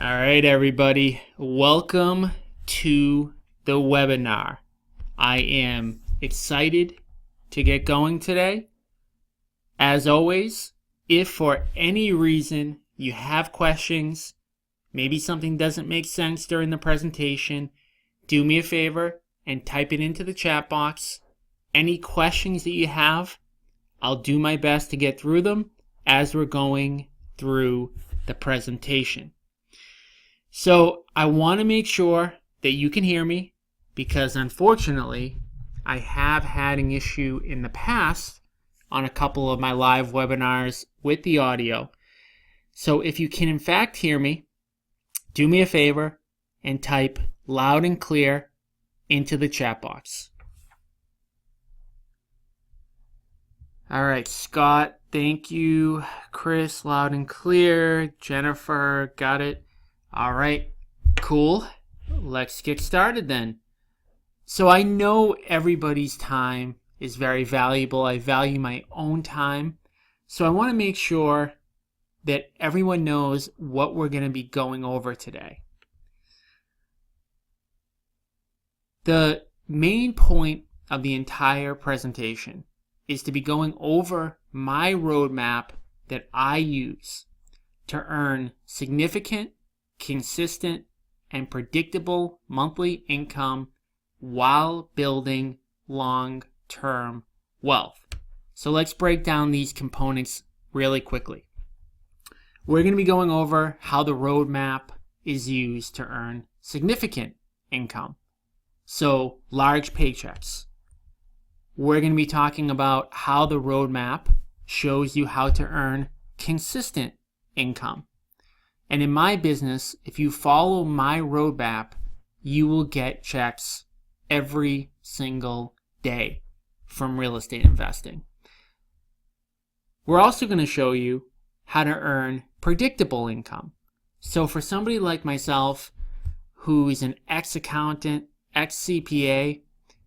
All right, everybody. Welcome to the webinar. I am excited to get going today. As always, if for any reason you have questions, maybe something doesn't make sense during the presentation, do me a favor and type it into the chat box. Any questions that you have, I'll do my best to get through them as we're going through the presentation. So I want to make sure that you can hear me because unfortunately I have had an issue in the past on a couple of my live webinars with the audio. So if you can in fact hear me, do me a favor and type loud and clear into the chat box. All right, Scott, thank you. Chris, loud and clear. Jennifer, got it. All right, cool. Let's get started then. So I know everybody's time is very valuable. I value my own time. So I want to make sure that everyone knows what we're going to be going over today. The main point of the entire presentation is to be going over my roadmap that I use to earn significant, consistent, and predictable monthly income while building long-term wealth. So let's break down these components really quickly. We're going to be going over how the roadmap is used to earn significant income. So large paychecks. We're going to be talking about how the roadmap shows you how to earn consistent income. And in my business, if you follow my roadmap, you will get checks every single day from real estate investing. We're also going to show you how to earn predictable income. So for somebody like myself, who is an ex-accountant, ex-CPA,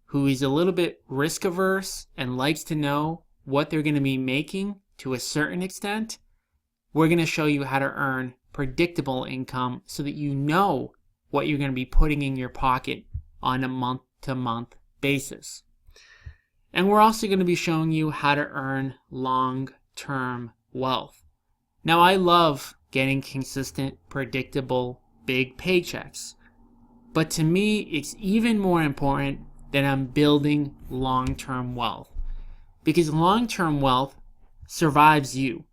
who is a little bit risk averse and likes to know what they're going to be making to a certain extent, we're going to show you how to earn predictable income so that you know what you're going to be putting in your pocket on a month-to-month basis. And we're also going to be showing you how to earn long-term wealth. Now, I love getting consistent, predictable, big paychecks. But to me, it's even more important that I'm building long-term wealth. Because long-term wealth survives you.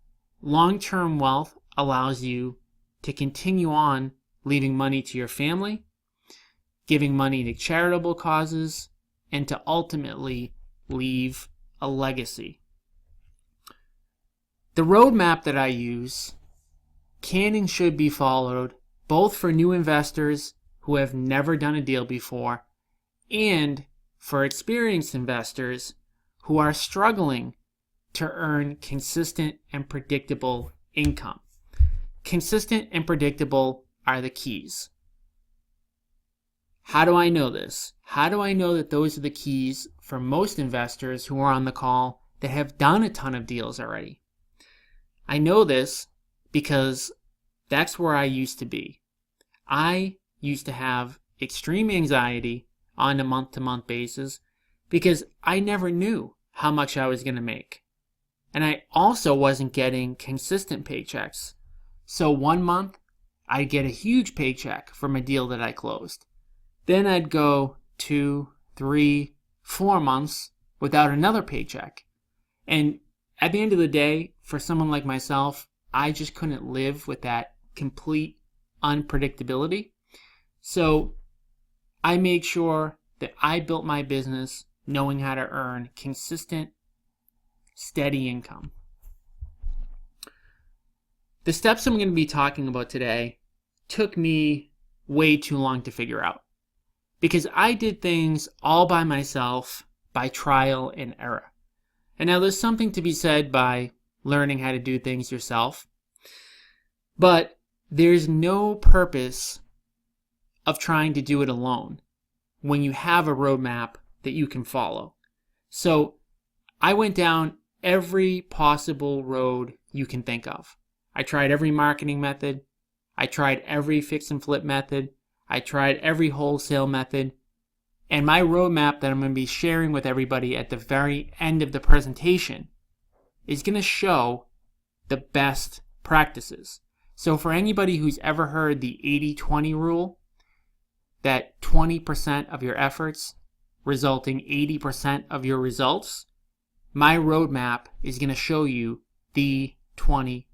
Long-term wealth allows you to continue on leaving money to your family, giving money to charitable causes, and to ultimately leave a legacy. The roadmap that I use can and should be followed both for new investors who have never done a deal before and for experienced investors who are struggling to earn consistent and predictable income. Consistent and predictable are the keys. How do I know this? How do I know that those are the keys for most investors who are on the call that have done a ton of deals already? I know this because that's where I used to be. I used to have extreme anxiety on a month-to-month basis because I never knew how much I was going to make. And I also wasn't getting consistent paychecks. So one month, I'd get a huge paycheck from a deal that I closed. Then I'd go 2, 3, 4 months without another paycheck. And at the end of the day, for someone like myself, I just couldn't live with that complete unpredictability. So I made sure that I built my business knowing how to earn consistent, steady income. The steps I'm going to be talking about today took me way too long to figure out because I did things all by myself by trial and error. And now there's something to be said by learning how to do things yourself, but there's no purpose of trying to do it alone when you have a roadmap that you can follow. So I went down every possible road you can think of. I tried every marketing method. I tried every fix and flip method. I tried every wholesale method. And my roadmap that I'm going to be sharing with everybody at the very end of the presentation is going to show the best practices. So for anybody who's ever heard the 80-20 rule, that 20% of your efforts resulting 80% of your results, my roadmap is going to show you the 20%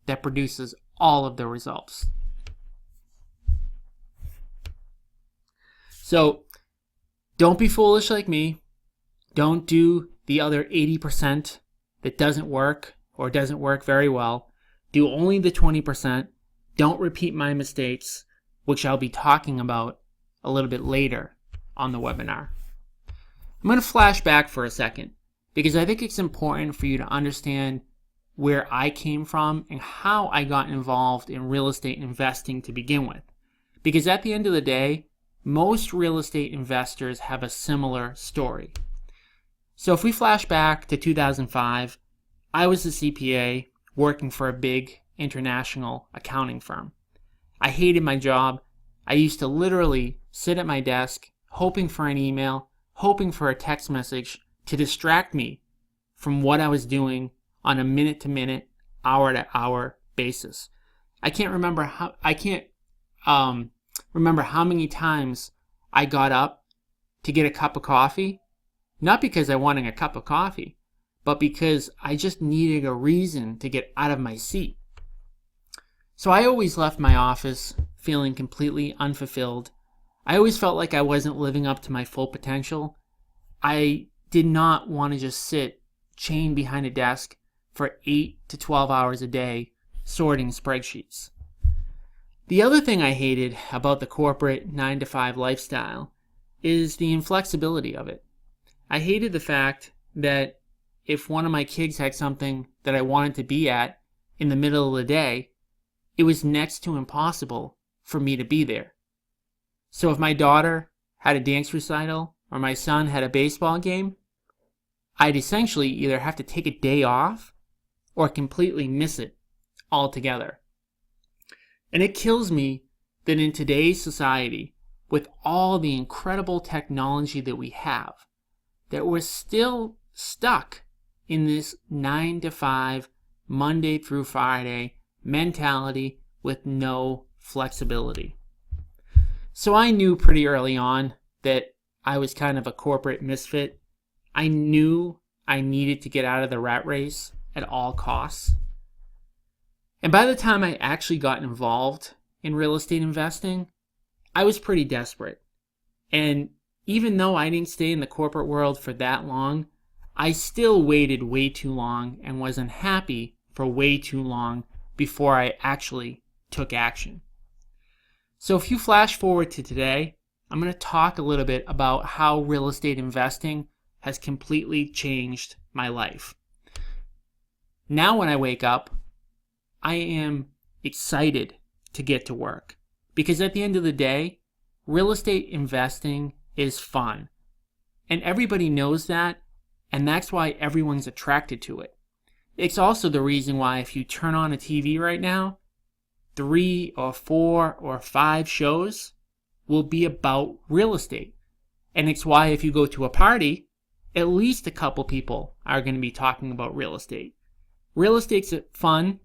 that produces all of the results. So don't be foolish like me. Don't do the other 80% that doesn't work or doesn't work very well. Do only the 20%. Don't repeat my mistakes, which I'll be talking about a little bit later on the webinar. I'm going to flash back for a second because I think it's important for you to understand where I came from and how I got involved in real estate investing to begin with. Because at the end of the day, most real estate investors have a similar story. So if we flash back to 2005, I was a CPA working for a big international accounting firm. I hated my job. I used to literally sit at my desk hoping for an email, hoping for a text message to distract me from what I was doing on a minute-to-minute, hour-to-hour basis. I can't remember how many times I got up to get a cup of coffee, not because I wanted a cup of coffee, but because I just needed a reason to get out of my seat. So I always left my office feeling completely unfulfilled. I always felt like I wasn't living up to my full potential. I did not want to just sit chained behind a desk for 8 to 12 hours a day sorting spreadsheets. The other thing I hated about the corporate 9-to-5 lifestyle is the inflexibility of it. I hated the fact that if one of my kids had something that I wanted to be at in the middle of the day, it was next to impossible for me to be there. So if my daughter had a dance recital or my son had a baseball game, I'd essentially either have to take a day off or completely miss it altogether. And it kills me that in today's society, with all the incredible technology that we have, that we're still stuck in this 9-to-5, Monday through Friday mentality with no flexibility. So I knew pretty early on that I was kind of a corporate misfit. I knew I needed to get out of the rat race at all costs. And by the time I actually got involved in real estate investing, I was pretty desperate. And even though I didn't stay in the corporate world for that long, I still waited way too long and was unhappy for way too long before I actually took action. So if you flash forward to today, I'm going to talk a little bit about how real estate investing has completely changed my life. Now when I wake up, I am excited to get to work because at the end of the day, real estate investing is fun. And everybody knows that, and that's why everyone's attracted to it. It's also the reason why if you turn on a TV right now, 3 or 4 or 5 shows will be about real estate. And it's why if you go to a party, at least a couple people are going to be talking about real estate. Real estate's fun.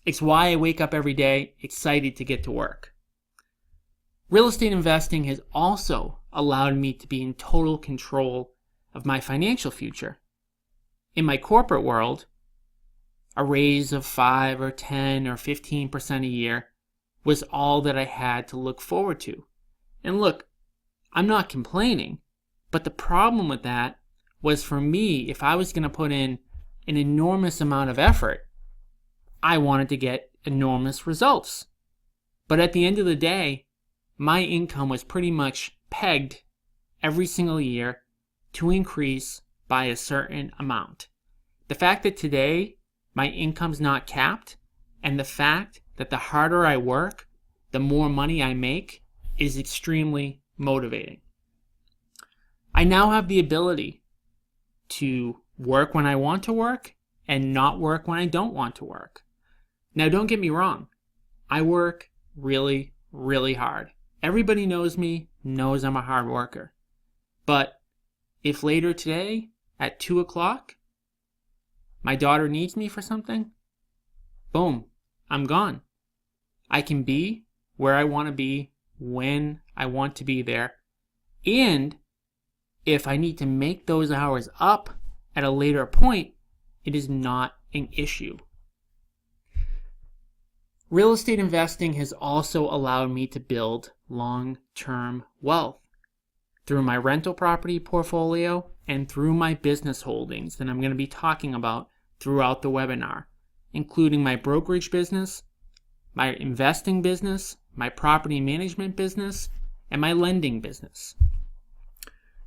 It's why I wake up every day excited to get to work. Real estate investing has also allowed me to be in total control of my financial future. In my corporate world, a raise of 5 or 10 or 15% a year was all that I had to look forward to. And look, I'm not complaining, but the problem with that was for me, if I was going to put in an enormous amount of effort, I wanted to get enormous results. But at the end of the day, my income was pretty much pegged every single year to increase by a certain amount. The fact that today my income's not capped, and the fact that the harder I work, the more money I make, is extremely motivating. I now have the ability to work when I want to work and not work when I don't want to work. Now, don't get me wrong. I work really, really hard. Everybody knows me, knows I'm a hard worker. But if later today at 2 o'clock, my daughter needs me for something, boom, I'm gone. I can be where I want to be when I want to be there. And if I need to make those hours up at a later point, it is not an issue. Real estate investing has also allowed me to build long-term wealth through my rental property portfolio and through my business holdings that I'm going to be talking about throughout the webinar, including my brokerage business, my investing business, my property management business, and my lending business.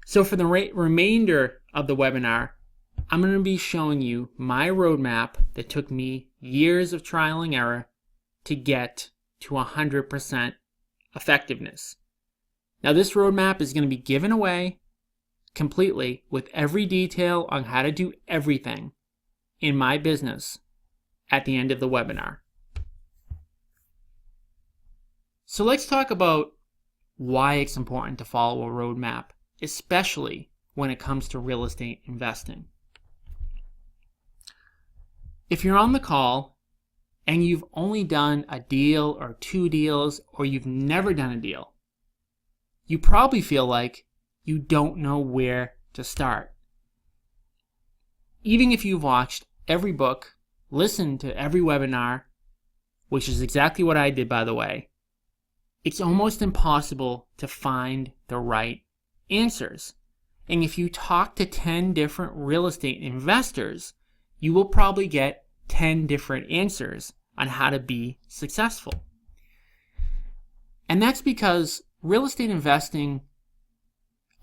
So for the remainder of the webinar, I'm going to be showing you my roadmap that took me years of trial and error to get to 100% effectiveness. Now this roadmap is going to be given away completely with every detail on how to do everything in my business at the end of the webinar. So let's talk about why it's important to follow a roadmap, especially when it comes to real estate investing. If you're on the call and you've only done a deal or 2 deals, or you've never done a deal, you probably feel like you don't know where to start. Even if you've watched every book, listened to every webinar, which is exactly what I did, by the way, it's almost impossible to find the right answers. And if you talk to 10 different real estate investors, you will probably get 10 different answers on how to be successful. And that's because real estate investing,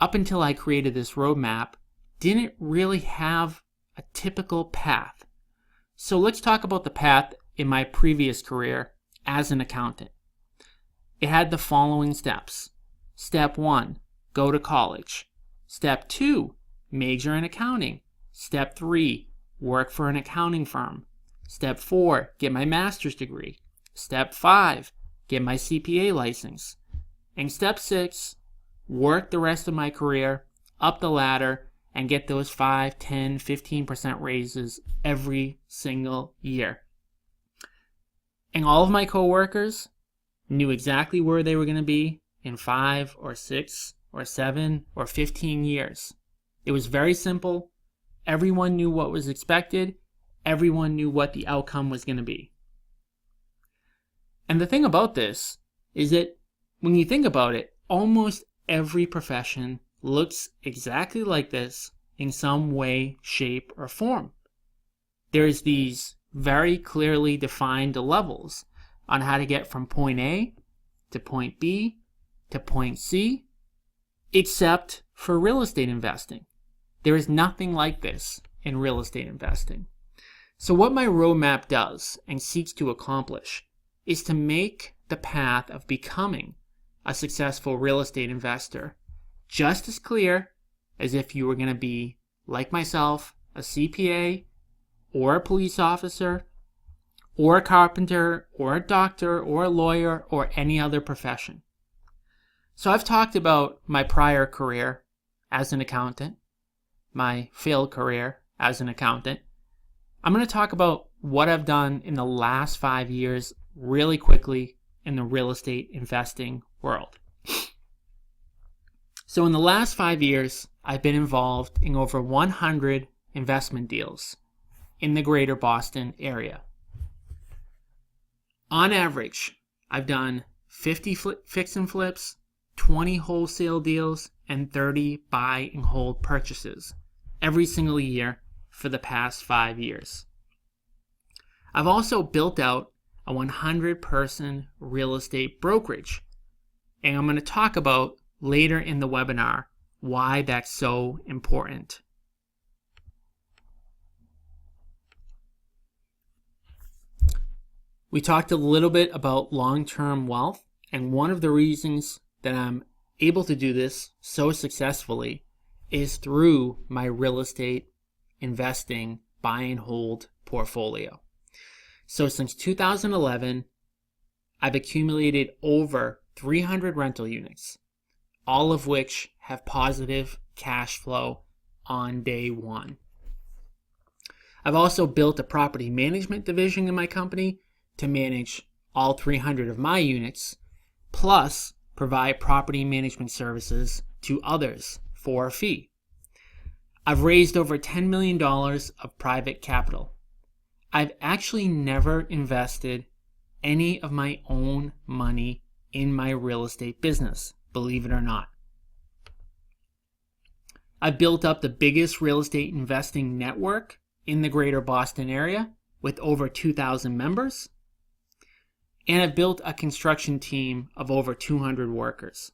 up until I created this roadmap, didn't really have a typical path. So let's talk about the path in my previous career as an accountant. It had the following steps. Step 1, go to college. Step 2, major in accounting. Step 3, work for an accounting firm. Step 4, get my master's degree. Step 5, get my CPA license. And step 6, work the rest of my career up the ladder and get those 5, 10, 15% raises every single year. And all of my coworkers knew exactly where they were going to be in 5 or 6 or 7 or 15 years. It was very simple. Everyone knew what was expected. Everyone knew what the outcome was going to be. And the thing about this is that when you think about it, almost every profession looks exactly like this in some way, shape, or form. There's these very clearly defined levels on how to get from point A to point B to point C, except for real estate investing. There is nothing like this in real estate investing. So what my roadmap does and seeks to accomplish is to make the path of becoming a successful real estate investor just as clear as if you were going to be, like myself, a CPA or a police officer or a carpenter or a doctor or a lawyer or any other profession. So I've talked about my prior career as an accountant, my failed career as an accountant. I'm going to talk about what I've done in the last 5 years really quickly in the real estate investing world. So in the last 5 years, I've been involved in over 100 investment deals in the greater Boston area. On average, I've done 50 fix and flips, 20 wholesale deals, and 30 buy and hold purchases every single year for the past 5 years. I've also built out a 100-person real estate brokerage, and I'm going to talk about later in the webinar why that's so important. We talked a little bit about long-term wealth, and one of the reasons that I'm able to do this so successfully is through my real estate investing buy and hold portfolio. So since 2011, I've accumulated over 300 rental units, all of which have positive cash flow on day one. I've also built a property management division in my company to manage all 300 of my units, plus provide property management services to others for a fee. I've raised over $10 million of private capital. I've actually never invested any of my own money in my real estate business, believe it or not. I've built up the biggest real estate investing network in the greater Boston area with over 2,000 members. And I've built a construction team of over 200 workers.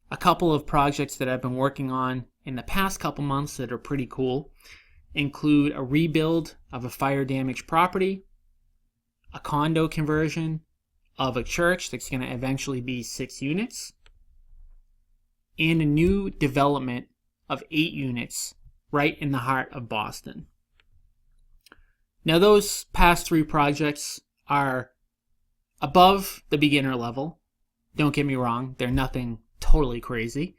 A couple of projects that I've been working on in the past couple months that are pretty cool include a rebuild of a fire damaged property, a condo conversion of a church that's going to eventually be 6 units, and a new development of 8 units right in the heart of Boston. Now, those past 3 projects are above the beginner level. Don't get me wrong, they're nothing totally crazy,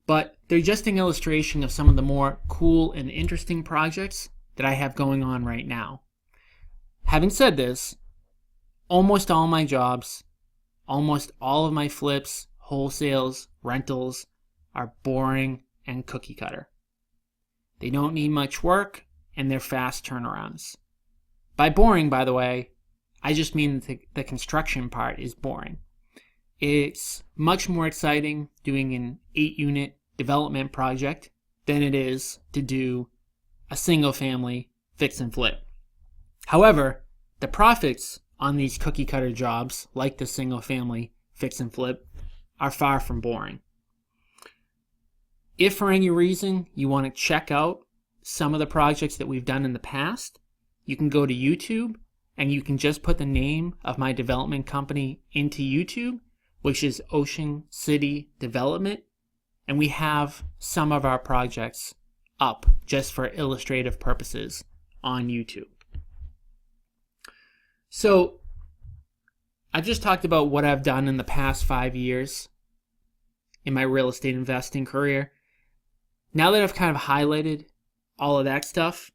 but they're just an illustration of some of the more cool and interesting projects that I have going on right now. Having said this, almost all my jobs, almost all of my flips, wholesales, rentals are boring and cookie cutter. They don't need much work and they're fast turnarounds. By boring, by the way, I just mean the construction part is boring. It's much more exciting doing an 8-unit development project than it is to do a single-family fix and flip. However, the profits on these cookie-cutter jobs, like the single-family fix and flip, are far from boring. If for any reason you want to check out some of the projects that we've done in the past, you can go to YouTube and you can just put the name of my development company into YouTube, which is Ocean City Development, and we have some of our projects up just for illustrative purposes on YouTube. So I just talked about what I've done in the past 5 years in my real estate investing career. Now that I've kind of highlighted all of that stuff,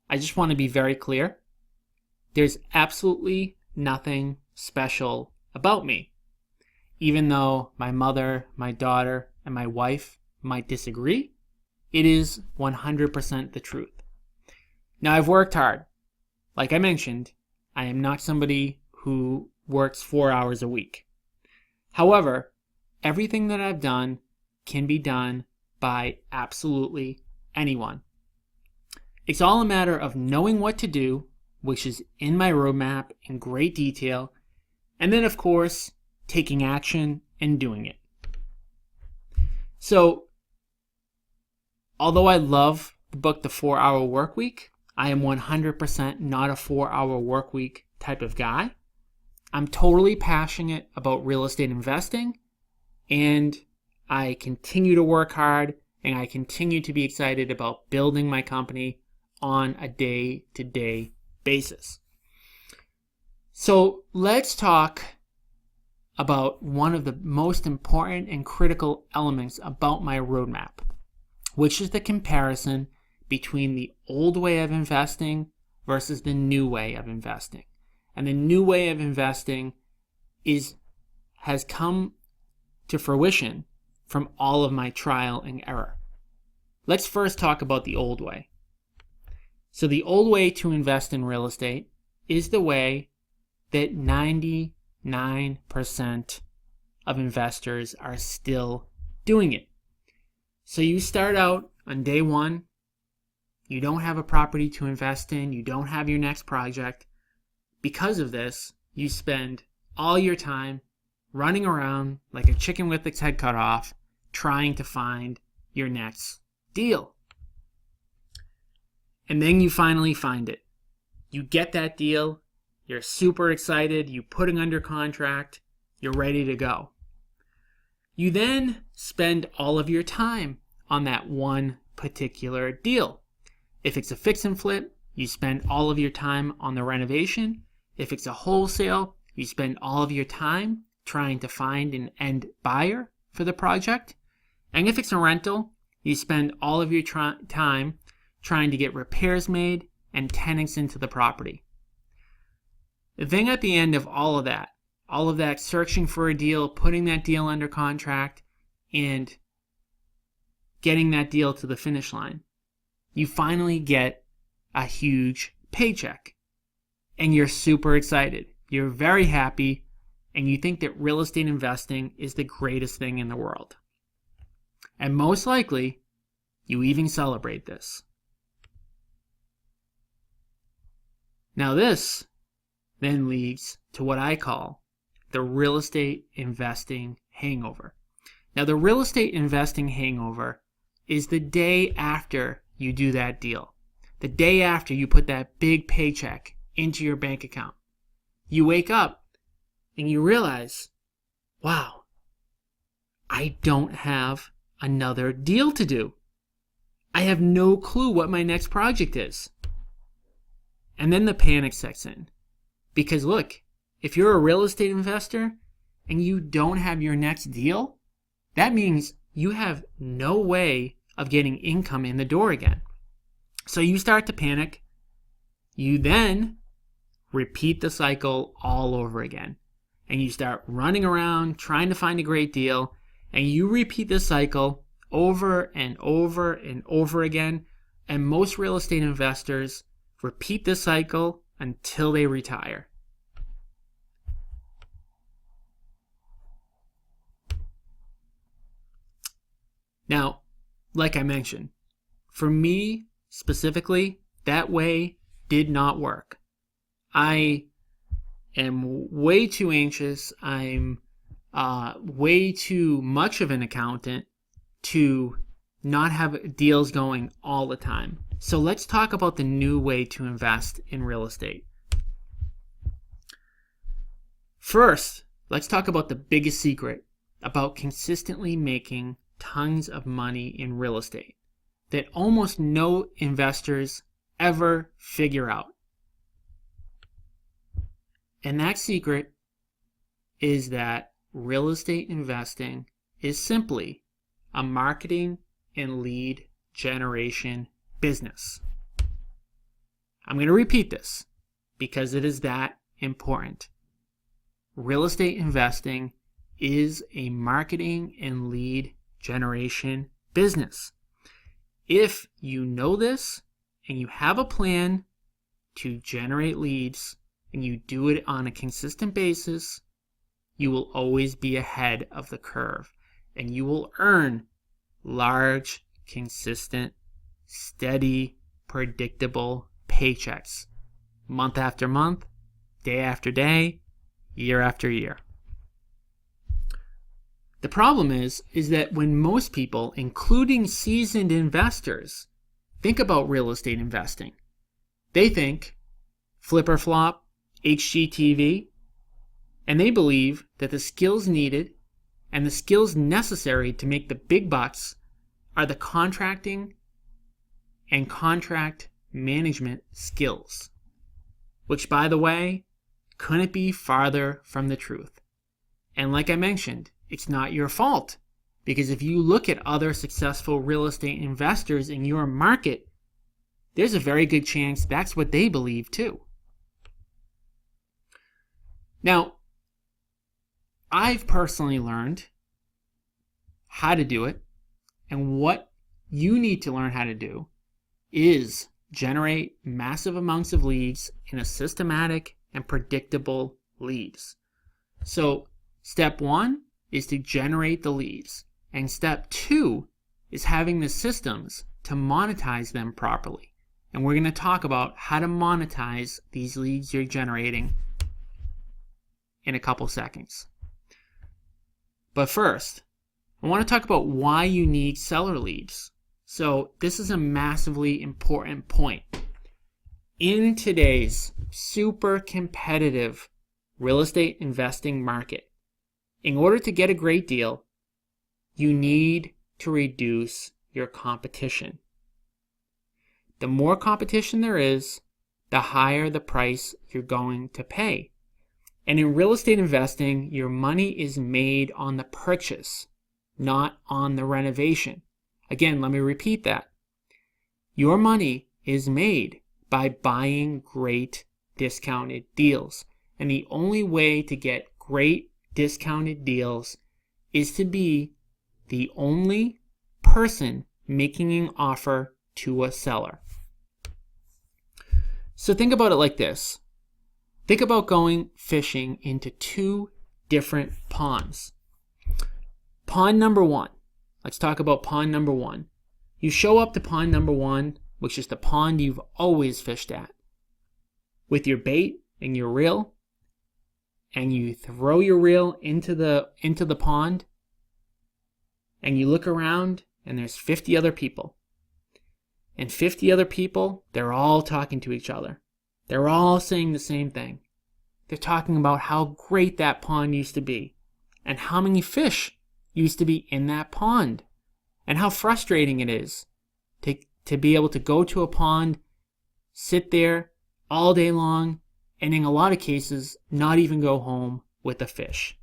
I just want to be very clear. There's absolutely nothing special about me. Even though my mother, my daughter, and my wife might disagree, it is 100% the truth. Now, I've worked hard. Like I mentioned, I am not somebody who works 4 hours a week. However, everything that I've done can be done by absolutely anyone. It's all a matter of knowing what to do, which is in my roadmap in great detail, and then, of course, taking action and doing it. So, although I love the book The 4-Hour Workweek, I am 100% not a 4-hour workweek type of guy. I'm totally passionate about real estate investing, and I continue to work hard, and I continue to be excited about building my company on a day-to-day basis. So let's talk about one of the most important and critical elements about my roadmap, which is the comparison between the old way of investing versus the new way of investing. And the new way of investing has come to fruition from all of my trial and error. Let's first talk about the old way. So the old way to invest in real estate is the way that 99% of investors are still doing it. So you start out on day one, you don't have a property to invest in, you don't have your next project. Because of this, you spend all your time running around like a chicken with its head cut off, trying to find your next deal. And then you finally find it. You get that deal, you're super excited, you put it under contract, you're ready to go. You then spend all of your time on that one particular deal. If it's a fix and flip, you spend all of your time on the renovation. If it's a wholesale, You spend all of your time trying to find an end buyer for the project. And if it's a rental, you spend all of your time trying to get repairs made and tenants into the property. The thing at the end of all of that searching for a deal, putting that deal under contract, and getting that deal to the finish line, you finally get a huge paycheck. And you're super excited. You're very happy, and you think that real estate investing is the greatest thing in the world. And most likely, you even celebrate this. Now this then leads to what I call the real estate investing hangover. Now the real estate investing hangover is the day after you do that deal. The day after you put that big paycheck into your bank account. You wake up and you realize, wow, I don't have another deal to do. I have no clue what my next project is. And then the panic sets in. Because look, if you're a real estate investor and you don't have your next deal, that means you have no way of getting income in the door again. So you start to panic. You then repeat the cycle all over again. And you start running around trying to find a great deal. And you repeat this cycle over and over and over again. And most real estate investors repeat this cycle until they retire. Now, like I mentioned, for me specifically, that way did not work. I am way too anxious. I'm way too much of an accountant to not have deals going all the time. So let's talk about the new way to invest in real estate. First, let's talk about the biggest secret about consistently making tons of money in real estate that almost no investors ever figure out. And that secret is that real estate investing is simply a marketing and lead generation business. I'm going to repeat this because it is that important. Real estate investing is a marketing and lead generation business. If you know this and you have a plan to generate leads and you do it on a consistent basis, you will always be ahead of the curve and you will earn large, consistent, steady, predictable paychecks month after month, day after day, year after year. The problem is that when most people, including seasoned investors, think about real estate investing, they think flip or flop, HGTV, and they believe that the skills needed and the skills necessary to make the big bucks are the contracting and contract management skills, which, by the way, couldn't be farther from the truth. And like I mentioned, it's not your fault, because if you look at other successful real estate investors in your market, there's a very good chance that's what they believe too. Now, I've personally learned how to do it, and what you need to learn how to do is generate massive amounts of leads in a systematic and predictable leads. So step 1 is to generate the leads, and step 2 is having the systems to monetize them properly. And we're going to talk about how to monetize these leads you're generating in a couple seconds. But first, I want to talk about why you need seller leads. So this is a massively important point. In today's super competitive real estate investing market, in order to get a great deal, you need to reduce your competition. The more competition there is, the higher the price you're going to pay. And in real estate investing, your money is made on the purchase, not on the renovation. Again, let me repeat that. Your money is made by buying great discounted deals. And the only way to get great discounted deals is to be the only person making an offer to a seller. So think about it like this. Think about going fishing into two different ponds. Pond number one. Let's talk about pond number one. You show up to pond number one, which is the pond you've always fished at, with your bait and your reel, and you throw your reel into the pond, and you look around, and there's 50 other people. And 50 other people, they're all talking to each other. They're all saying the same thing. They're talking about how great that pond used to be, and how many fish used to be in that pond, and how frustrating it is to be able to go to a pond, sit there all day long, and in a lot of cases, not even go home with a fish.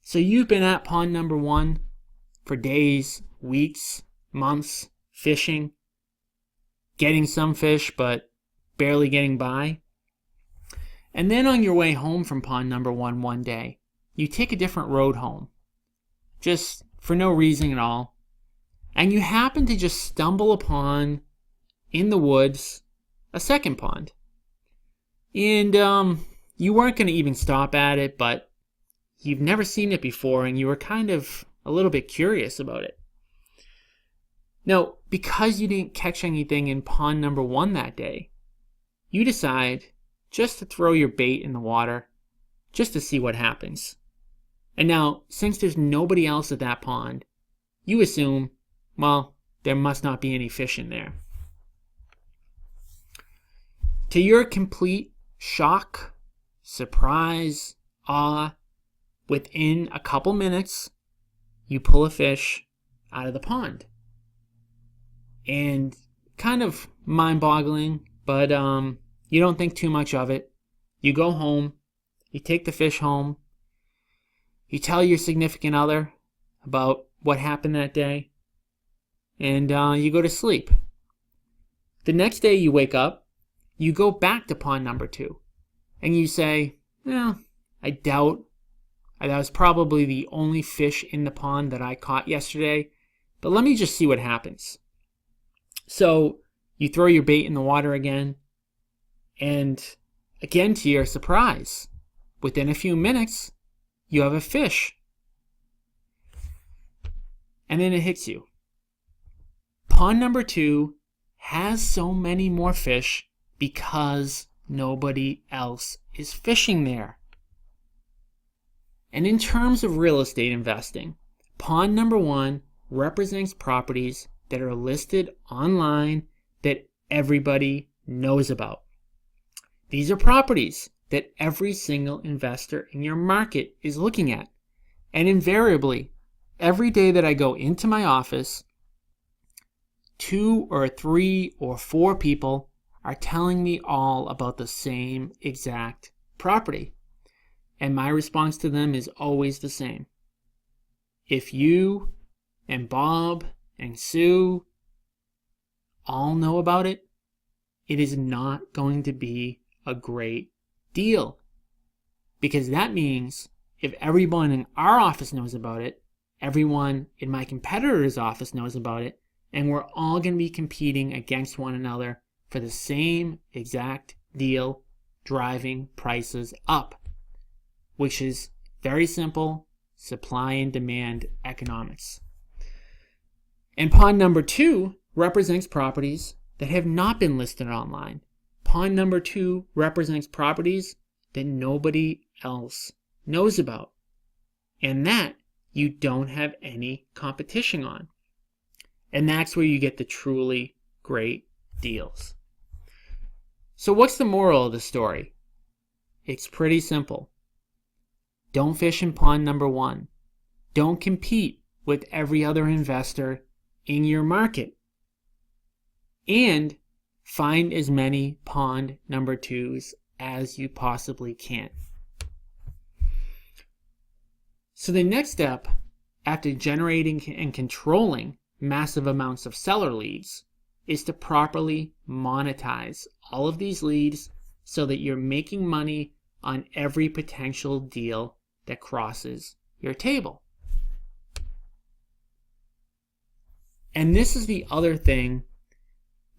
So you've been at pond number one for days, weeks, months, fishing, getting some fish, but barely getting by. And then on your way home from pond number one day, you take a different road home, just for no reason at all. And you happen to just stumble upon, in the woods, a second pond. And you weren't going to even stop at it, but you've never seen it before, and you were kind of a little bit curious about it. Now, because you didn't catch anything in pond number one that day, you decide just to throw your bait in the water, just to see what happens. And now, since there's nobody else at that pond, you assume, well, there must not be any fish in there. To your complete shock, surprise, awe, within a couple minutes, you pull a fish out of the pond. And kind of mind-boggling, but you don't think too much of it. You go home, you take the fish home, you tell your significant other about what happened that day, and you go to sleep. The next day you wake up, you go back to pond number two, and you say, well, I doubt that was probably the only fish in the pond that I caught yesterday, but let me just see what happens. So you throw your bait in the water again, and again, to your surprise, within a few minutes, you have a fish. And then it hits you. Pond number two has so many more fish because nobody else is fishing there. And in terms of real estate investing, pond number one represents properties that are listed online that everybody knows about. These are properties that every single investor in your market is looking at. And invariably, every day that I go into my office, 2 or 3 or 4 people are telling me all about the same exact property. And my response to them is always the same. If you and Bob and Sue all know about it, it is not going to be a great deal. Because that means if everyone in our office knows about it, everyone in my competitor's office knows about it, and we're all going to be competing against one another for the same exact deal, driving prices up, which is very simple supply and demand economics. And pond number two represents properties that have not been listed online. Pond number two represents properties that nobody else knows about, and that you don't have any competition on. And that's where you get the truly great deals. So what's the moral of the story? It's pretty simple. Don't fish in pond number one. Don't compete with every other investor in your market. And find as many pond number twos as you possibly can. So the next step, after generating and controlling massive amounts of seller leads, is to properly monetize all of these leads so that you're making money on every potential deal that crosses your table. And this is the other thing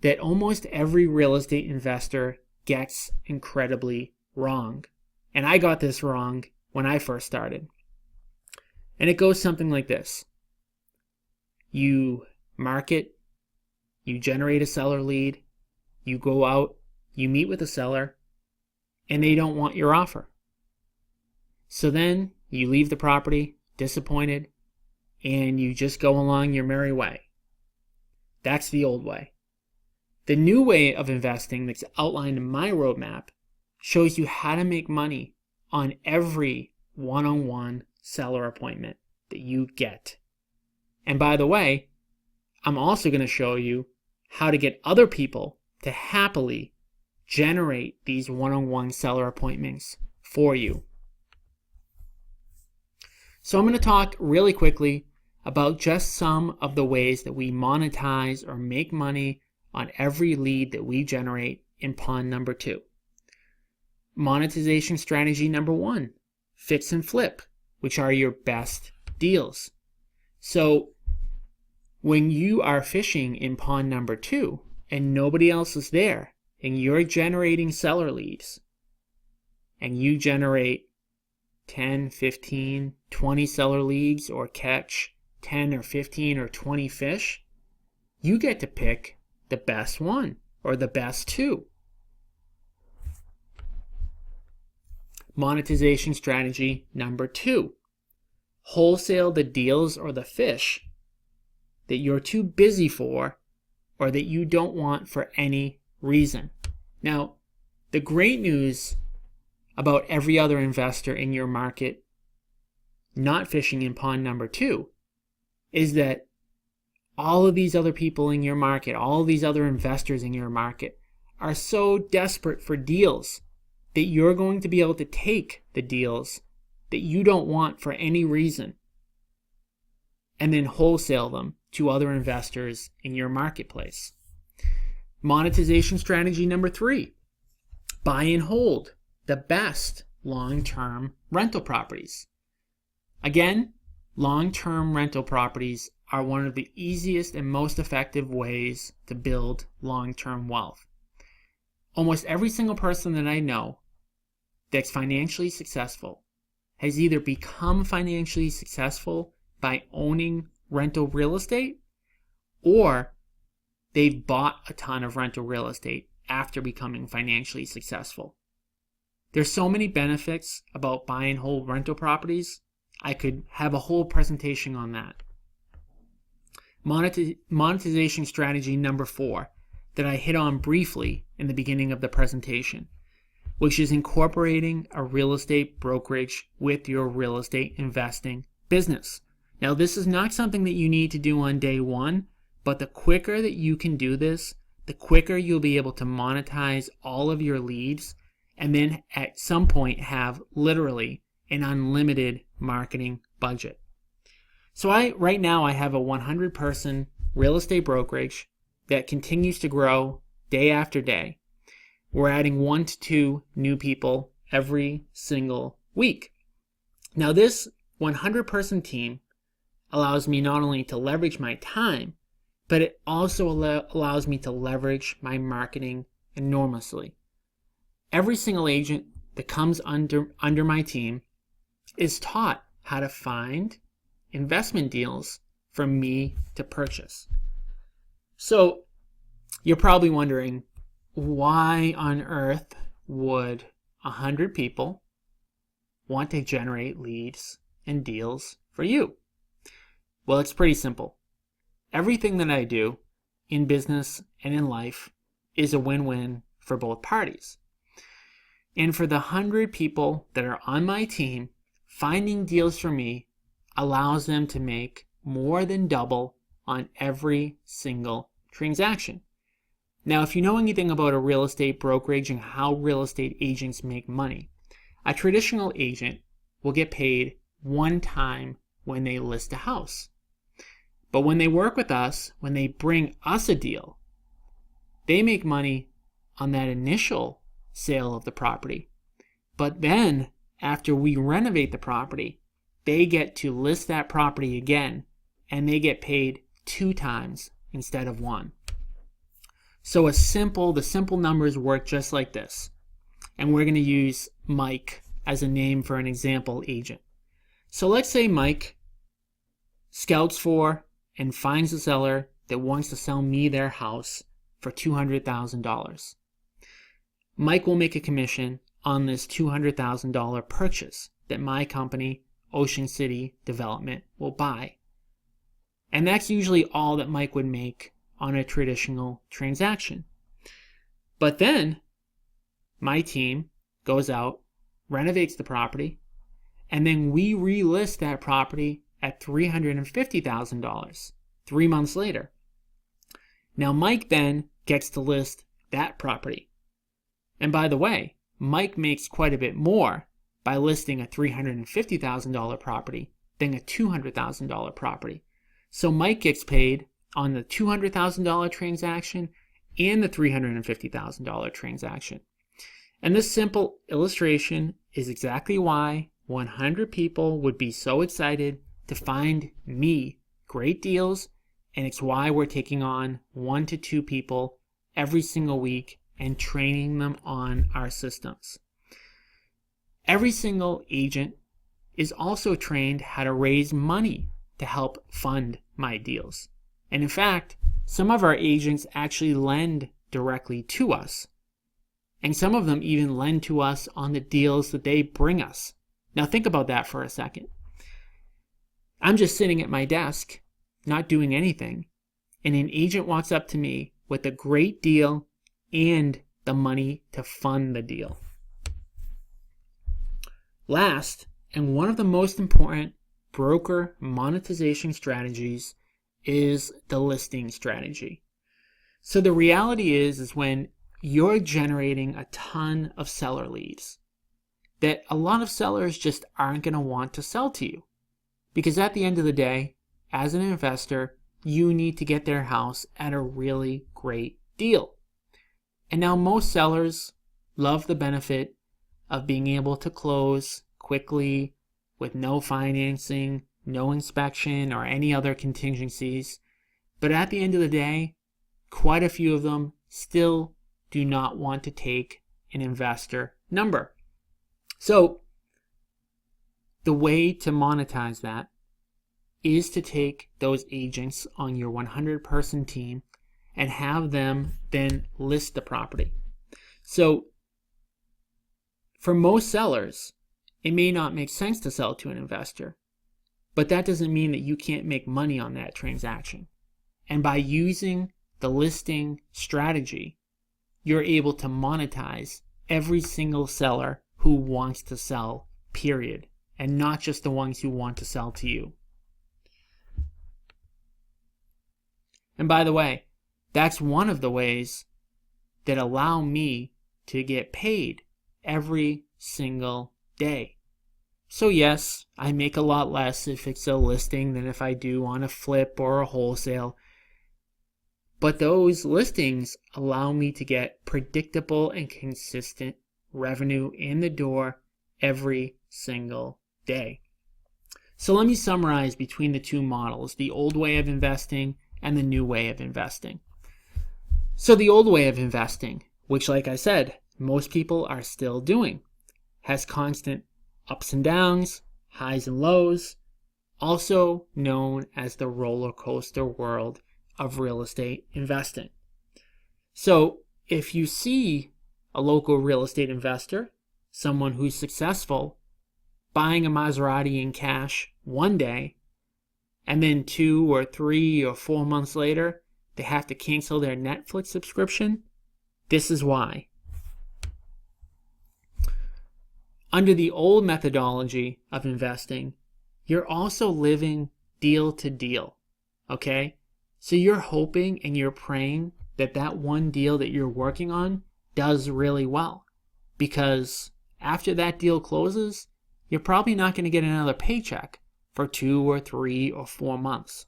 that almost every real estate investor gets incredibly wrong. And I got this wrong when I first started. And it goes something like this. You market, you generate a seller lead, you go out, you meet with a seller, and they don't want your offer. So then you leave the property disappointed, and you just go along your merry way. That's the old way. The new way of investing that's outlined in my roadmap shows you how to make money on every one-on-one seller appointment that you get. And by the way, I'm also going to show you how to get other people to happily generate these one-on-one seller appointments for you. So I'm going to talk really quickly about just some of the ways that we monetize or make money on every lead that we generate in pawn number 2. Monetization strategy number 1, fix and flip, which are your best deals. So when you are fishing in pawn number 2 and nobody else is there and you're generating seller leads and you generate 10, 15, 20 seller leads or catch 10 or 15 or 20 fish, you get to pick the best one or the best 2. Monetization strategy number 2, wholesale the deals or the fish that you're too busy for or that you don't want for any reason. Now, the great news about every other investor in your market not fishing in pawn number 2 is that all of these other people in your market, all of these other investors in your market are so desperate for deals that you're going to be able to take the deals that you don't want for any reason and then wholesale them to other investors in your marketplace. Monetization strategy number 3, buy and hold the best long-term rental properties. Again, long-term rental properties are one of the easiest and most effective ways to build long-term wealth. Almost every single person that I know that's financially successful has either become financially successful by owning rental real estate or they've bought a ton of rental real estate after becoming financially successful. There's so many benefits about buy and hold rental properties. I could have a whole presentation on that. Monetization strategy number 4 that I hit on briefly in the beginning of the presentation, which is incorporating a real estate brokerage with your real estate investing business. Now, this is not something that you need to do on day 1, but the quicker that you can do this, the quicker you'll be able to monetize all of your leads and then at some point have literally an unlimited marketing budget. So right now I have a 100-person real estate brokerage that continues to grow day after day. We're adding 1 to 2 new people every single week. Now this 100-person team allows me not only to leverage my time, but it also allows me to leverage my marketing enormously. Every single agent that comes under my team is taught how to find investment deals for me to purchase. So you're probably wondering, why on earth would 100 people want to generate leads and deals for you? Well, it's pretty simple. Everything that I do in business and in life is a win-win for both parties. And for the 100 people that are on my team, finding deals for me allows them to make more than double on every single transaction. Now, if you know anything about a real estate brokerage and how real estate agents make money, a traditional agent will get paid one time when they list a house. But when they work with us, when they bring us a deal, they make money on that initial sale of the property. But then, after we renovate the property, they get to list that property again, and they get paid 2 times instead of 1. So the simple numbers work just like this. And we're going to use Mike as a name for an example agent. So let's say Mike scouts for and finds a seller that wants to sell me their house for $200,000. Mike will make a commission on this $200,000 purchase that my company, Ocean City Development, will buy. And that's usually all that Mike would make on a traditional transaction. But then my team goes out, renovates the property, and then we relist that property at $350,000 3 months later. Now Mike then gets to list that property. And by the way, Mike makes quite a bit more by listing a $350,000 property than a $200,000 property. So Mike gets paid on the $200,000 transaction and the $350,000 transaction. And this simple illustration is exactly why 100 people would be so excited to find me great deals, and it's why we're taking on 1 to 2 people every single week and training them on our systems. Every single agent is also trained how to raise money to help fund my deals. And in fact, some of our agents actually lend directly to us. And some of them even lend to us on the deals that they bring us. Now think about that for a second. I'm just sitting at my desk, not doing anything, and an agent walks up to me with a great deal and the money to fund the deal. Last, and one of the most important broker monetization strategies is the listing strategy. So the reality is when you're generating a ton of seller leads, that a lot of sellers just aren't going to want to sell to you. Because at the end of the day, as an investor, you need to get their house at a really great deal. And now most sellers love the benefit of being able to close quickly with no financing, no inspection, or any other contingencies. But at the end of the day, quite a few of them still do not want to take an investor number. So the way to monetize that is to take those agents on your 100-person team and have them then list the property. So for most sellers, it may not make sense to sell to an investor, but that doesn't mean that you can't make money on that transaction. And by using the listing strategy, you're able to monetize every single seller who wants to sell, period, and not just the ones who want to sell to you. And by the way, that's one of the ways that allow me to get paid every single day. So yes, I make a lot less if it's a listing than if I do on a flip or a wholesale. But those listings allow me to get predictable and consistent revenue in the door every single day. So let me summarize between the two models, the old way of investing and the new way of investing. So the old way of investing, which like I said, most people are still doing, has constant ups and downs, highs and lows, also known as the roller coaster world of real estate investing. So if you see a local real estate investor, someone who's successful, buying a Maserati in cash one day, and then 2 or 3 or 4 months later, they have to cancel their Netflix subscription, this is why. Under the old methodology of investing, you're also living deal to deal, okay? So you're hoping and you're praying that that one deal that you're working on does really well. Because after that deal closes, you're probably not going to get another paycheck for 2 or 3 or 4 months.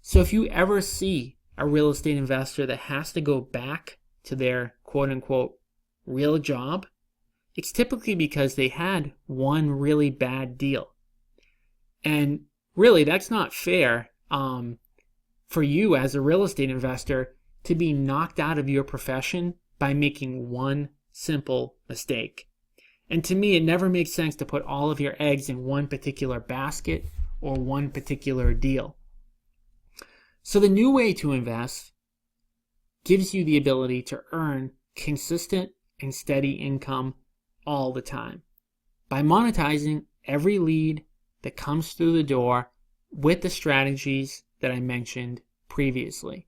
So if you ever see a real estate investor that has to go back to their quote unquote real job, it's typically because they had one really bad deal. And really, that's not fair for you as a real estate investor to be knocked out of your profession by making one simple mistake. And to me, it never makes sense to put all of your eggs in one particular basket or one particular deal. So the new way to invest gives you the ability to earn consistent and steady income all the time by monetizing every lead that comes through the door with the strategies that I mentioned previously.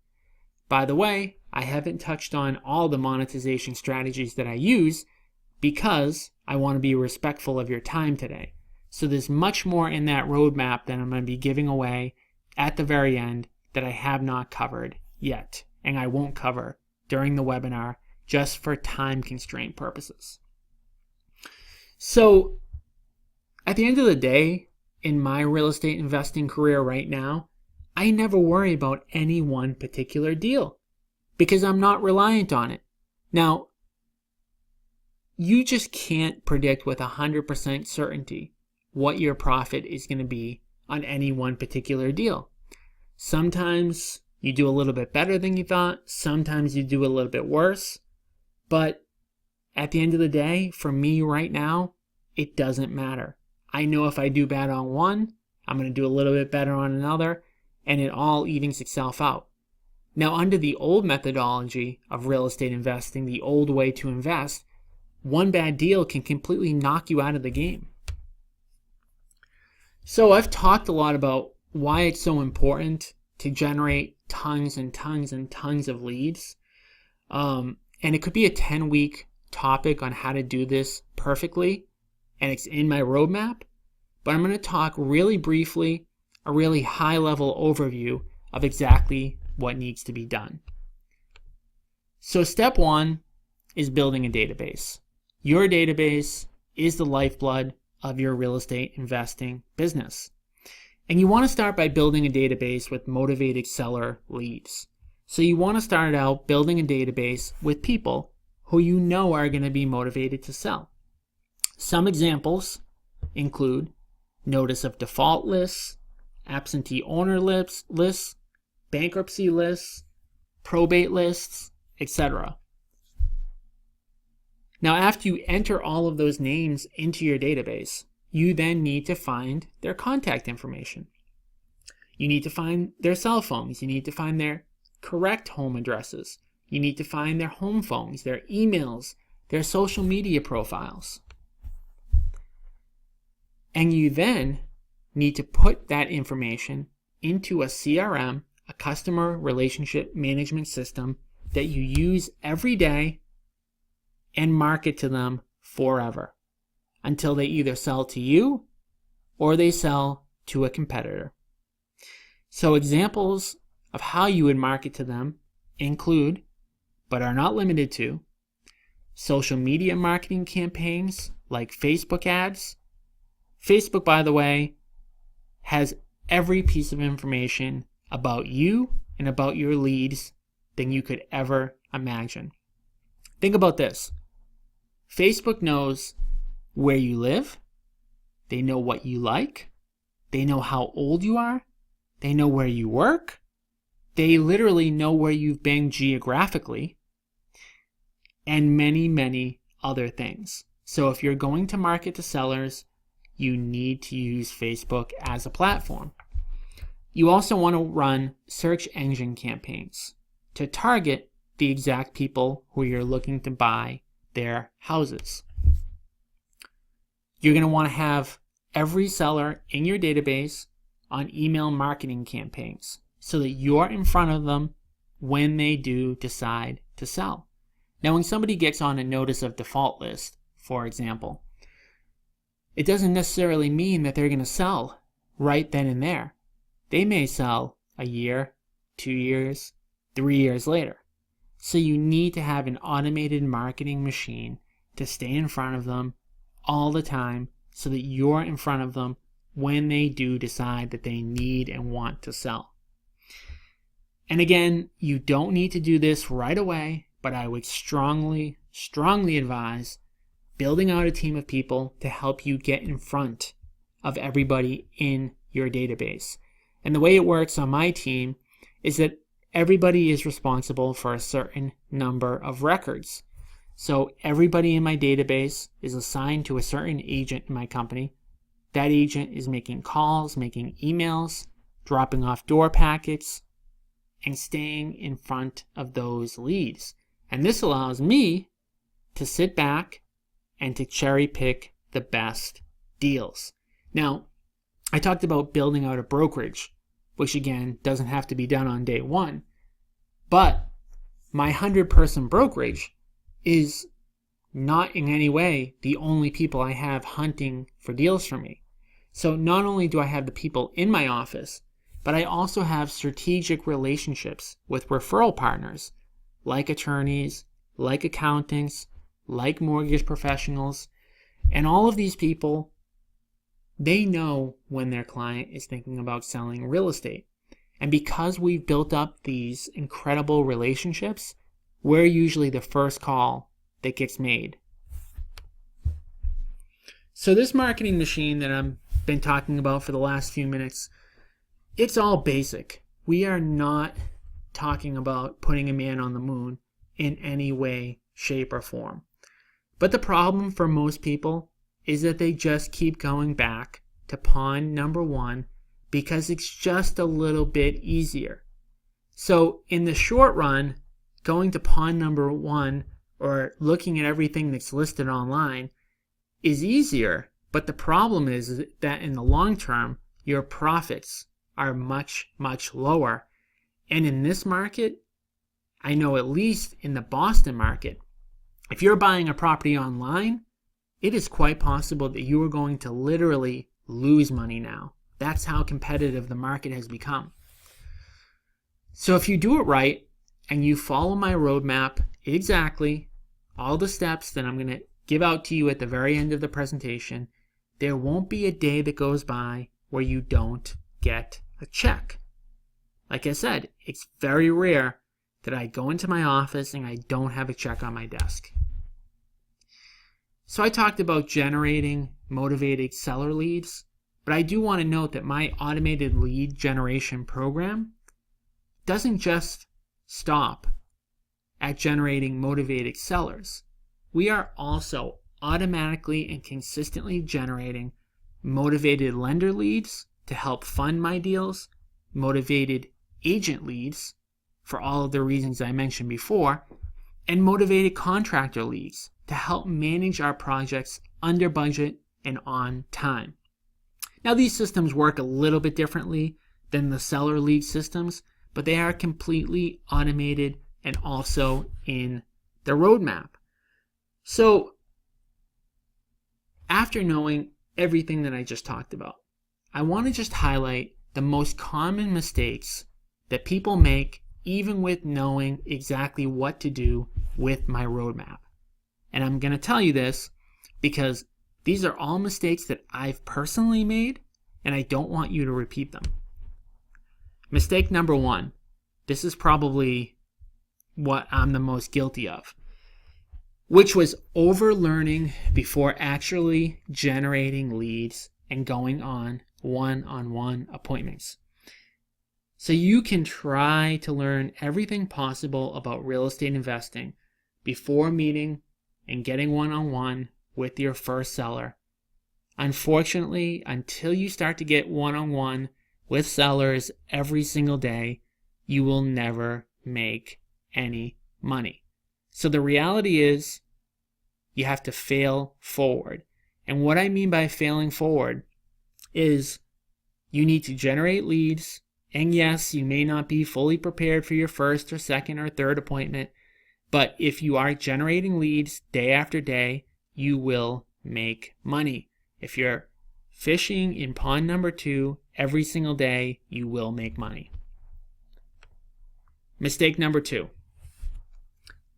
By the way, I haven't touched on all the monetization strategies that I use because I want to be respectful of your time today. So there's much more in that roadmap that I'm going to be giving away at the very end that I have not covered yet, and I won't cover during the webinar just for time constraint purposes. So at the end of the day, in my real estate investing career right now, I never worry about any one particular deal because I'm not reliant on it. Now, you just can't predict with 100% certainty what your profit is going to be on any one particular deal. Sometimes you do a little bit better than you thought. Sometimes you do a little bit worse. But at the end of the day, for me right now, it doesn't matter. I know if I do bad on one, I'm going to do a little bit better on another, and it all evens itself out. Now, under the old methodology of real estate investing, the old way to invest, one bad deal can completely knock you out of the game. So I've talked a lot about why it's so important to generate tons and tons and tons of leads. And it could be a 10-week topic on how to do this perfectly, and it's in my roadmap. But I'm going to talk really briefly, a really high-level overview of exactly what needs to be done. So step one is building a database. Your database is the lifeblood of your real estate investing business. And you want to start by building a database with motivated seller leads. So you want to start out building a database with people who you know are going to be motivated to sell. Some examples include notice of default lists, absentee owner lists, bankruptcy lists, probate lists, etc. Now, after you enter all of those names into your database, you then need to find their contact information. You need to find their cell phones. You need to find their correct home addresses. You need to find their home phones, their emails, their social media profiles. And you then need to put that information into a CRM, a customer relationship management system that you use every day and market to them forever until they either sell to you or they sell to a competitor. So examples of how you would market to them include, but are not limited to, social media marketing campaigns like Facebook ads. Facebook, by the way, has every piece of information about you and about your leads than you could ever imagine. Think about this. Facebook knows where you live. They know what you like. They know how old you are. They know where you work. They literally know where you've been geographically, and many, many other things. So if you're going to market to sellers, you need to use Facebook as a platform. You also want to run search engine campaigns to target the exact people who you're looking to buy their houses. You're going to want to have every seller in your database on email marketing campaigns so that you're in front of them when they do decide to sell. Now, when somebody gets on a notice of default list, for example, it doesn't necessarily mean that they're going to sell right then and there. They may sell a year, 2 years, 3 years later. So you need to have an automated marketing machine to stay in front of them all the time so that you're in front of them when they do decide that they need and want to sell. And again, you don't need to do this right away, but I would strongly advise building out a team of people to help you get in front of everybody in your database. And the way it works on my team is that everybody is responsible for a certain number of records. So everybody in my database is assigned to a certain agent in my company. That agent is making calls, making emails, dropping off door packets, and staying in front of those leads. And this allows me to sit back and to cherry pick the best deals. Now, I talked about building out a brokerage, which again doesn't have to be done on day one, but my 100-person brokerage is not in any way the only people I have hunting for deals for me. So not only do I have the people in my office, but I also have strategic relationships with referral partners, like attorneys, like accountants, like mortgage professionals, and all of these people, they know when their client is thinking about selling real estate. And because we've built up these incredible relationships, we're usually the first call that gets made. So this marketing machine that I've been talking about for the last few minutes, it's all basic. We are not talking about putting a man on the moon in any way, shape, or form. But the problem for most people is that they just keep going back to pawn number one because it's just a little bit easier. So in the short run, going to pawn number one or looking at everything that's listed online is easier, but the problem is that in the long term, your profits are much, much lower. And in this market, I know at least in the Boston market, if you're buying a property online, it is quite possible that you are going to literally lose money now. That's how competitive the market has become. So if you do it right and you follow my roadmap exactly, all the steps that I'm going to give out to you at the very end of the presentation, there won't be a day that goes by where you don't get a check. Like I said, it's very rare that I go into my office and I don't have a check on my desk. So I talked about generating motivated seller leads, but I do want to note that my automated lead generation program doesn't just stop at generating motivated sellers. We are also automatically and consistently generating motivated lender leads to help fund my deals, motivated agent leads for all of the reasons I mentioned before, and motivated contractor leads to help manage our projects under budget and on time. Now, these systems work a little bit differently than the seller lead systems, but they are completely automated and also in the roadmap. So, after knowing everything that I just talked about, I want to just highlight the most common mistakes that people make even with knowing exactly what to do with my roadmap. And I'm going to tell you this because these are all mistakes that I've personally made, and I don't want you to repeat them. Mistake number one. This is probably what I'm the most guilty of, which was overlearning before actually generating leads and going on one-on-one appointments. So you can try to learn everything possible about real estate investing before meeting and getting one-on-one with your first seller. Unfortunately, until you start to get one-on-one with sellers every single day, you will never make any money. So the reality is you have to fail forward. And what I mean by failing forward is you need to generate leads. And yes, you may not be fully prepared for your first or second or third appointment, but if you are generating leads day after day, you will make money. If you're fishing in pond number 2 every single day, you will make money. Mistake number 2.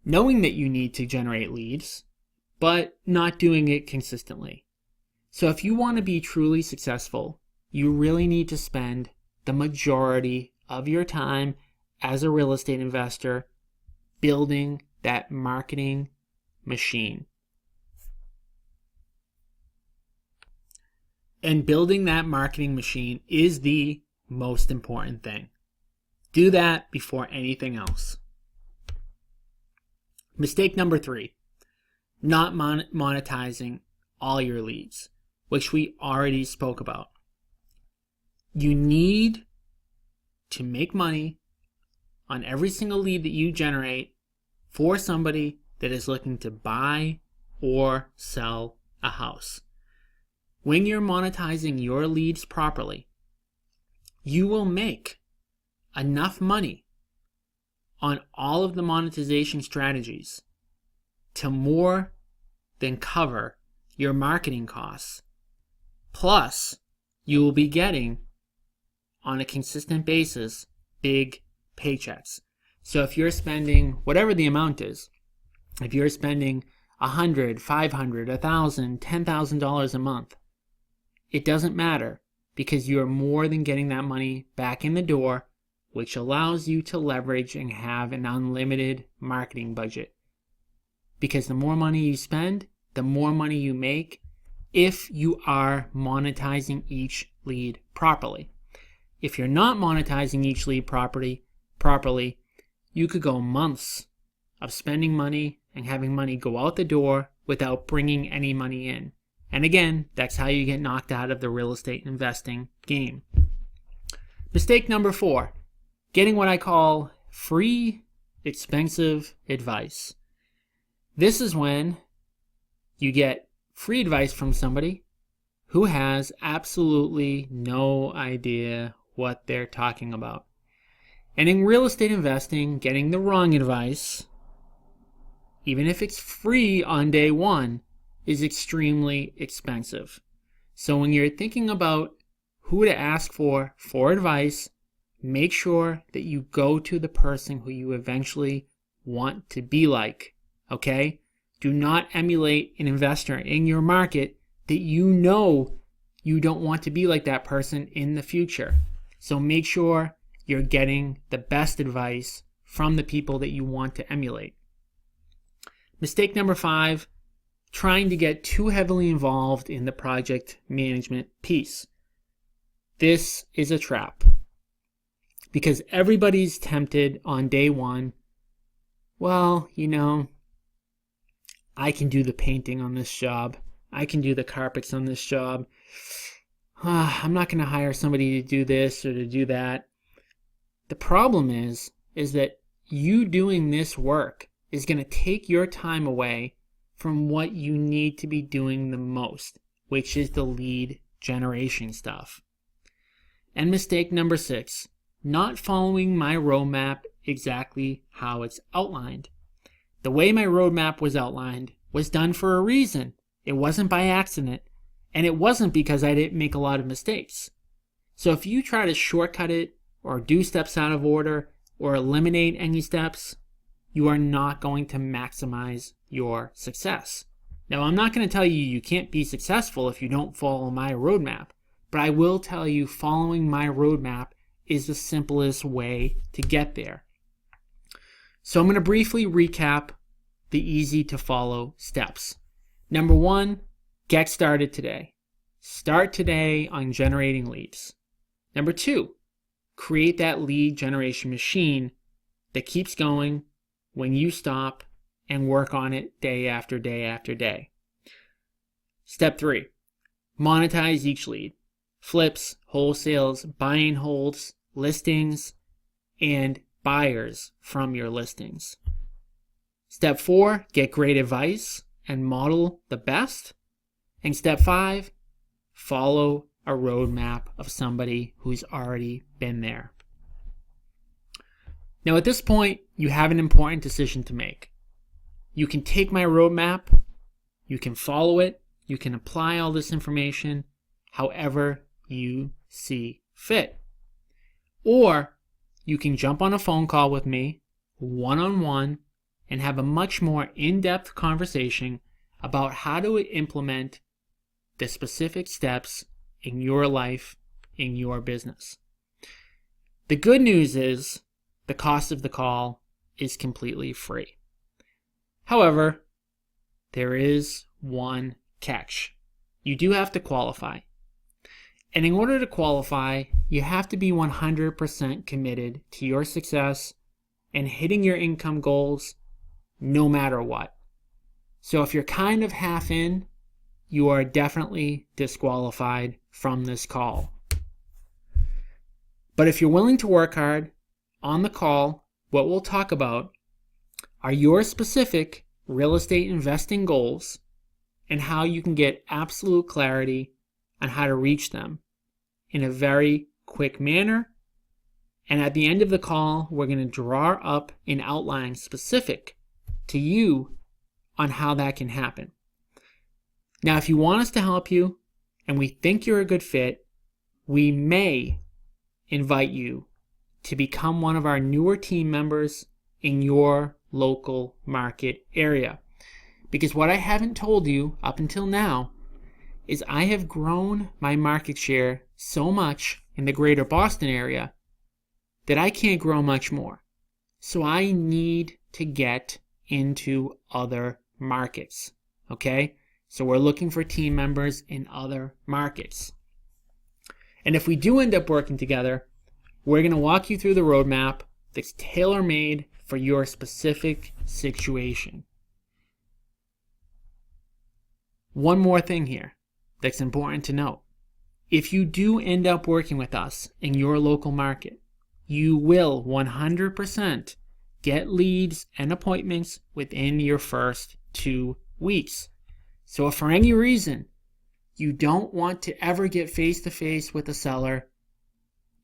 Knowing that you need to generate leads, but not doing it consistently. So if you want to be truly successful, you really need to spend the majority of your time as a real estate investor building that marketing machine. And building that marketing machine is the most important thing. Do that before anything else. Mistake number 3, not monetizing all your leads, which we already spoke about. You need to make money on every single lead that you generate for somebody that is looking to buy or sell a house. When you're monetizing your leads properly, you will make enough money on all of the monetization strategies to more than cover your marketing costs. Plus, you will be getting, on a consistent basis, big paychecks. So if you're spending whatever the amount is, if you're spending $100, $500, $1,000, $10,000 a month, it doesn't matter, because you are more than getting that money back in the door, which allows you to leverage and have an unlimited marketing budget. Because the more money you spend, the more money you make if you are monetizing each lead properly. If you're not monetizing each lead properly, you could go months of spending money and having money go out the door without bringing any money in. And again, that's how you get knocked out of the real estate investing game. Mistake number 4, getting what I call free, expensive advice. This is when you get free advice from somebody who has absolutely no idea what they're talking about. And in real estate investing, getting the wrong advice, even if it's free on day one, is extremely expensive. So when you're thinking about who to ask for advice, make sure that you go to the person who you eventually want to be like, okay? Do not emulate an investor in your market that you know you don't want to be like that person in the future. So make sure you're getting the best advice from the people that you want to emulate. Mistake number 5, trying to get too heavily involved in the project management piece. This is a trap, because everybody's tempted on day one. Well, I can do the painting on this job. I can do the carpets on this job. I'm not going to hire somebody to do this or to do that. The problem is that you doing this work is going to take your time away from what you need to be doing the most, which is the lead generation stuff. And mistake number 6, not following my roadmap exactly how it's outlined. The way my roadmap was outlined was done for a reason. It wasn't by accident, and it wasn't because I didn't make a lot of mistakes. So if you try to shortcut it, or do steps out of order, or eliminate any steps, you are not going to maximize your success. Now, I'm not going to tell you you can't be successful if you don't follow my roadmap, but I will tell you following my roadmap is the simplest way to get there. So I'm going to briefly recap the easy to follow steps. Number 1, get started today. Start today on generating leads. Number 2, create that lead generation machine that keeps going when you stop and work on it day after day after day. Step 3, monetize each lead. Flips, wholesales, buy and holds, listings, and buyers from your listings. Step 4, get great advice and model the best. And step 5, follow a roadmap of somebody who's already been there. Now at this point, you have an important decision to make. You can take my roadmap, you can follow it, you can apply all this information however you see fit. Or you can jump on a phone call with me, one-on-one, and have a much more in-depth conversation about how to implement the specific steps in your life, in your business. The good news is the cost of the call is completely free. However, there is one catch. You do have to qualify. And in order to qualify, you have to be 100% committed to your success and hitting your income goals no matter what. So if you're kind of half in, you are definitely disqualified from this call. But if you're willing to work hard, on the call, what we'll talk about are your specific real estate investing goals and how you can get absolute clarity on how to reach them in a very quick manner. And at the end of the call, we're going to draw up an outline specific to you on how that can happen. Now, if you want us to help you and we think you're a good fit, we may invite you to become one of our newer team members in your local market area. Because what I haven't told you up until now is I have grown my market share so much in the greater Boston area that I can't grow much more. So I need to get into other markets. Okay? So we're looking for team members in other markets. And if we do end up working together, we're going to walk you through the roadmap that's tailor-made for your specific situation. One more thing here that's important to note. If you do end up working with us in your local market, you will 100% get leads and appointments within your first 2 weeks. So if for any reason you don't want to ever get face-to-face with a seller,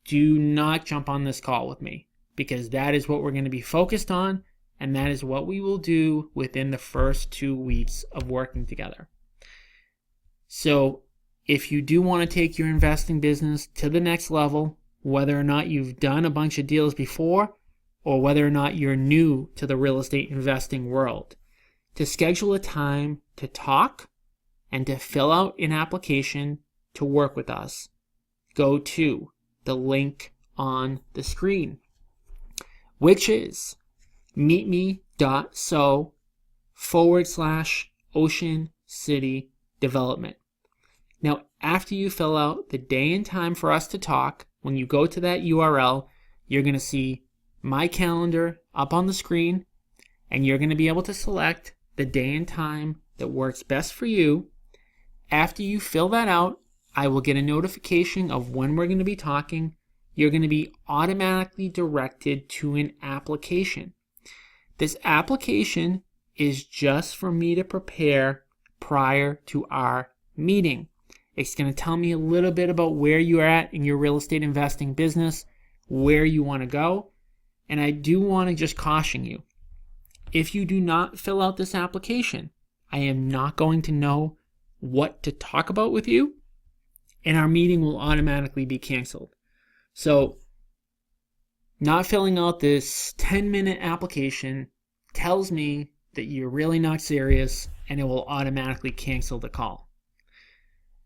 do not jump on this call with me, because that is what we're going to be focused on, and that is what we will do within the first 2 weeks of working together. So if you do want to take your investing business to the next level, whether or not you've done a bunch of deals before, or whether or not you're new to the real estate investing world, to schedule a time to talk and to fill out an application to work with us, go to the link on the screen, which is meetme.so/Ocean City Development. Now, after you fill out the day and time for us to talk, when you go to that URL, you're going to see my calendar up on the screen, and you're going to be able to select the day and time that works best for you. After you fill that out, I will get a notification of when we're going to be talking. You're going to be automatically directed to an application. This application is just for me to prepare prior to our meeting. It's going to tell me a little bit about where you're at in your real estate investing business, where you want to go. And I do want to just caution you. If you do not fill out this application, I am not going to know what to talk about with you, and our meeting will automatically be canceled. So, not filling out this 10-minute application tells me that you're really not serious, and it will automatically cancel the call.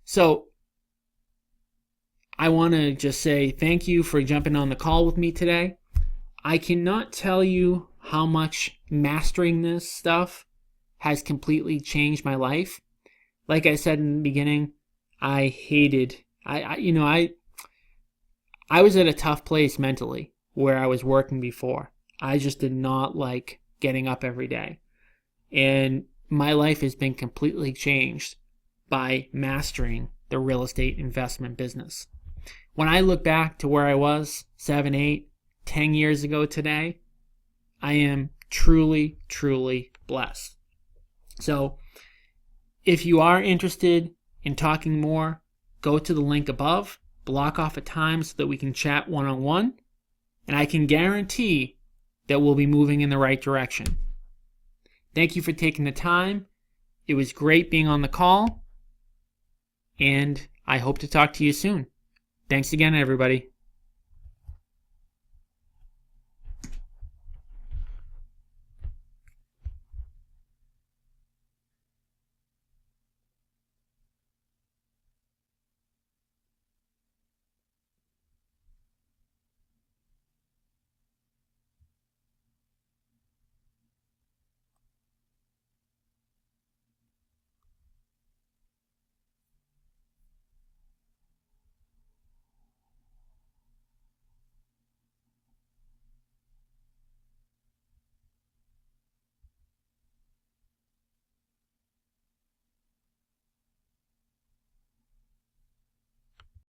So, I want to just say thank you for jumping on the call with me today. I cannot tell you how much mastering this stuff has completely changed my life. Like I said in the beginning, I hated, I was at a tough place mentally where I was working before. I just did not like getting up every day. And my life has been completely changed by mastering the real estate investment business. When I look back to where I was 7, 8, 10 years ago today, I am truly, truly blessed. So if you are interested in talking more, go to the link above, block off a time so that we can chat one-on-one, and I can guarantee that we'll be moving in the right direction. Thank you for taking the time. It was great being on the call, and I hope to talk to you soon. Thanks again, everybody.